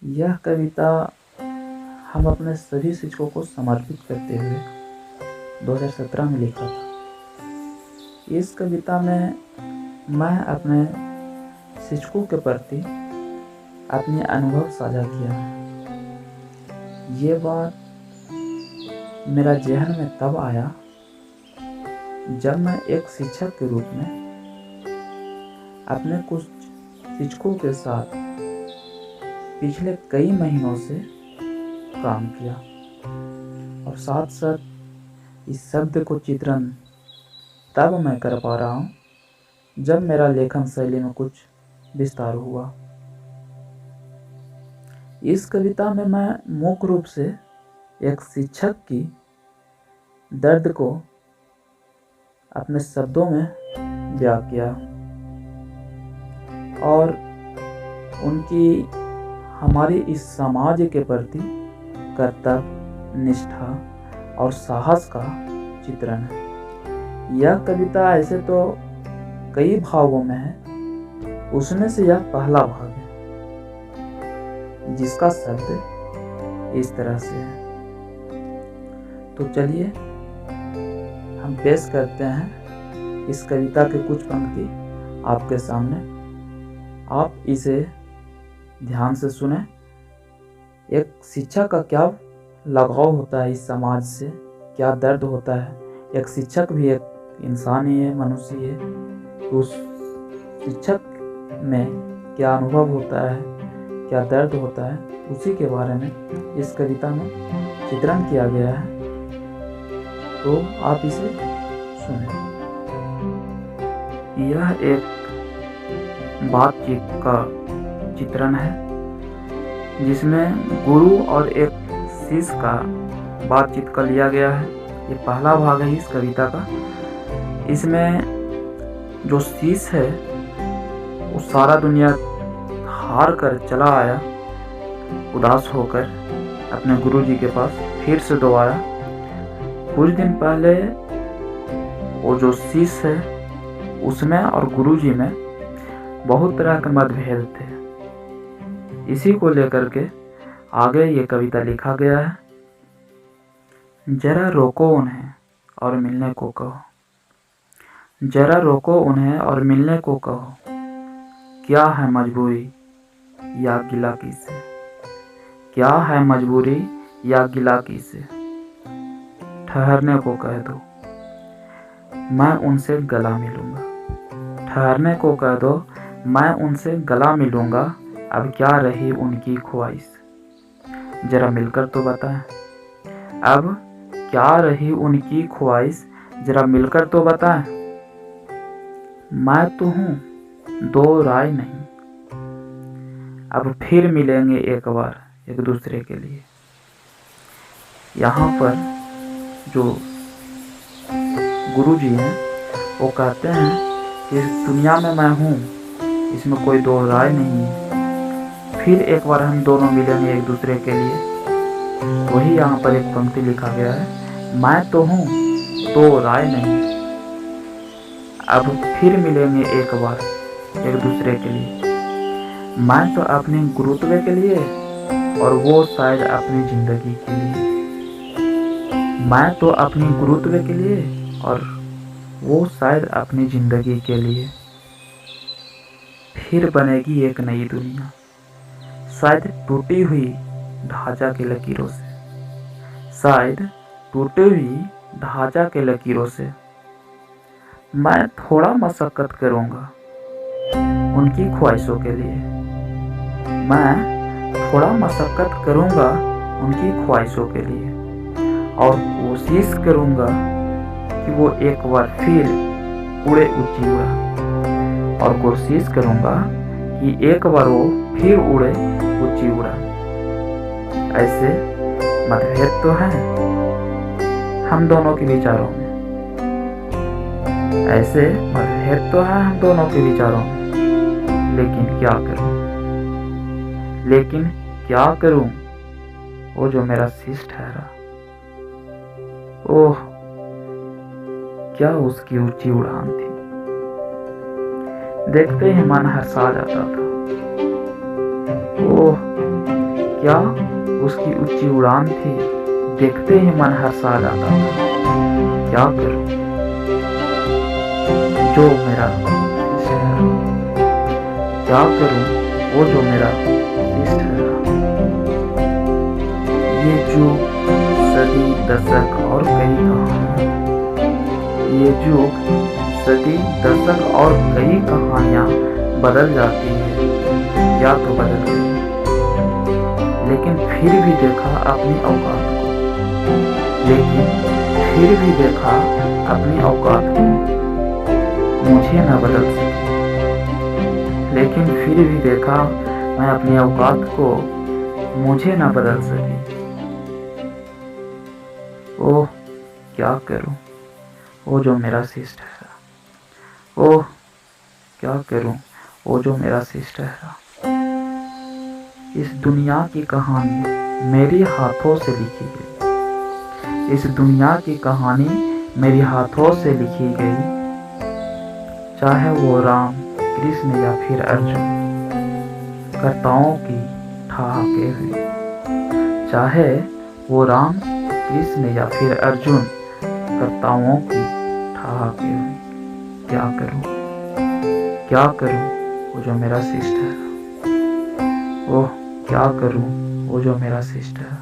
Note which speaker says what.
Speaker 1: यह कविता हम अपने सभी शिक्षकों को समर्पित करते हुए 2017 में लिखा था। इस कविता में मैं अपने शिक्षकों के प्रति अपने अनुभव साझा किया है। ये बात मेरा ज़हन में तब आया जब मैं एक शिक्षक के रूप में अपने कुछ शिक्षकों के साथ पिछले कई महीनों से काम किया और साथ साथ इस शब्द को चित्रण तब मैं कर पा रहा हूँ जब मेरा लेखन शैली में कुछ विस्तार हुआ। इस कविता में मैं मुख्य रूप से एक शिक्षक की दर्द को अपने शब्दों में बयां किया और उनकी हमारे इस समाज के प्रति कर्तव्य, निष्ठा और साहस का चित्रण है। यह कविता ऐसे तो कई भागों में है, उसमें से यह पहला भाग है जिसका शब्द इस तरह से है। तो चलिए हम पेश करते हैं इस कविता के कुछ पंक्ति आपके सामने। आप इसे ध्यान से सुने। एक शिक्षक का क्या लगाव होता है इस समाज से, क्या दर्द होता है। एक शिक्षक भी एक इंसान ही है, मनुष्य ही है। तो उस शिक्षक में क्या अनुभव होता है, क्या दर्द होता है, उसी के बारे में इस कविता में चित्रण किया गया है। तो आप इसे सुनें। यह एक बातचीत का चित्रण है जिसमें गुरु और एक शिष्य का बातचीत का लिया गया है। ये पहला भाग है इस कविता का। इसमें जो शिष्य है वो सारा दुनिया हार कर चला आया उदास होकर अपने गुरु जी के पास फिर से दोबारा। कुछ दिन पहले वो जो शिष्य है उसमें और गुरु जी में बहुत तरह के मतभेद थे। इसी को लेकर के आगे ये कविता लिखा गया है। जरा रोको उन्हें और मिलने को कहो, जरा रोको उन्हें और मिलने को कहो। क्या है मजबूरी या गिला किसे, क्या है मजबूरी या गिला किसे। ठहरने को कह दो मैं उनसे गला मिलूंगा, ठहरने को कह दो मैं उनसे गला मिलूंगा। अब क्या रही उनकी ख्वाहिश, जरा मिलकर तो बताएं। अब क्या रही उनकी ख्वाहिश, जरा मिलकर तो बताएं। मैं तो हूँ, दो राय नहीं। अब फिर मिलेंगे एक बार एक दूसरे के लिए। यहाँ पर जो गुरु जी हैं वो कहते हैं कि इस दुनिया में मैं हूँ, इसमें कोई दो राय नहीं है। फिर एक बार हम दोनों मिलेंगे एक दूसरे के लिए। वही यहाँ पर एक पंक्ति लिखा गया है, मैं तो हूँ, दो राय नहीं। अब फिर मिलेंगे एक बार एक दूसरे के लिए। मैं तो अपने गुरुत्व के लिए और वो शायद अपनी जिंदगी के लिए। मैं तो अपनी गुरुत्व के लिए और वो शायद अपनी जिंदगी के लिए। फिर बनेगी एक नई दुनिया, शायद टूटी हुई ढांचा के लकीरों से, शायद टूटी हुई ढांचा के लकीरों से। मैं थोड़ा मशक्कत करूँगा उनकी ख्वाहिशों के लिए, मैं थोड़ा मशक्कत करूँगा उनकी ख्वाहिशों के लिए। और कोशिश करूँगा कि वो एक बार फिर उड़े ऊंची उड़ान, और कोशिश करूँगा कि एक बार वो फिर उड़े ऊंची उड़ान। ऐसे मतभेद तो हैं हम दोनों के विचारों में, ऐसे मतभेद तो हैं हम दोनों के विचारों में। लेकिन क्या करूं, लेकिन क्या करूं। वो जो मेरा शिष्य ठहरा, ओह क्या उसकी ऊंची उड़ान थी। देखते ही मन हर्षा जाता था। ओह क्या उसकी ऊंची उड़ान थी, देखते ही मन हर्षा जाता था। क्या करूं जो मेरा ठहरा, क्या करूं वो जो मेरा ठहरा। ये जुग सदी दशक और कई कहानियां, ये जुग सदी दशक और कई कहानियां बदल जाती है या तो बदल गई, लेकिन फिर भी देखा अपनी औकात को, लेकिन फिर भी देखा अपनी औकात को। मुझे न बदल सकी, लेकिन फिर भी देखा मैं अपनी औकात को, मुझे न बदल सकी। ओह क्या करूं वो जो मेरा शीश ठहरा, ओह क्या करूं वो जो मेरा शीश ठहरा। इस दुनिया की कहानी मेरे हाथों से लिखी गई, इस दुनिया की कहानी मेरे हाथों से लिखी गई। चाहे वो राम कृष्ण या फिर अर्जुन कर्ताओं की ठहाके हुए, चाहे वो राम कृष्ण या फिर अर्जुन कर्ताओं की ठहाके हुए। क्या करूं वो जो मेरा शीश ठहरा, ओह क्या करूं वो जो मेरा शीश ठहरा।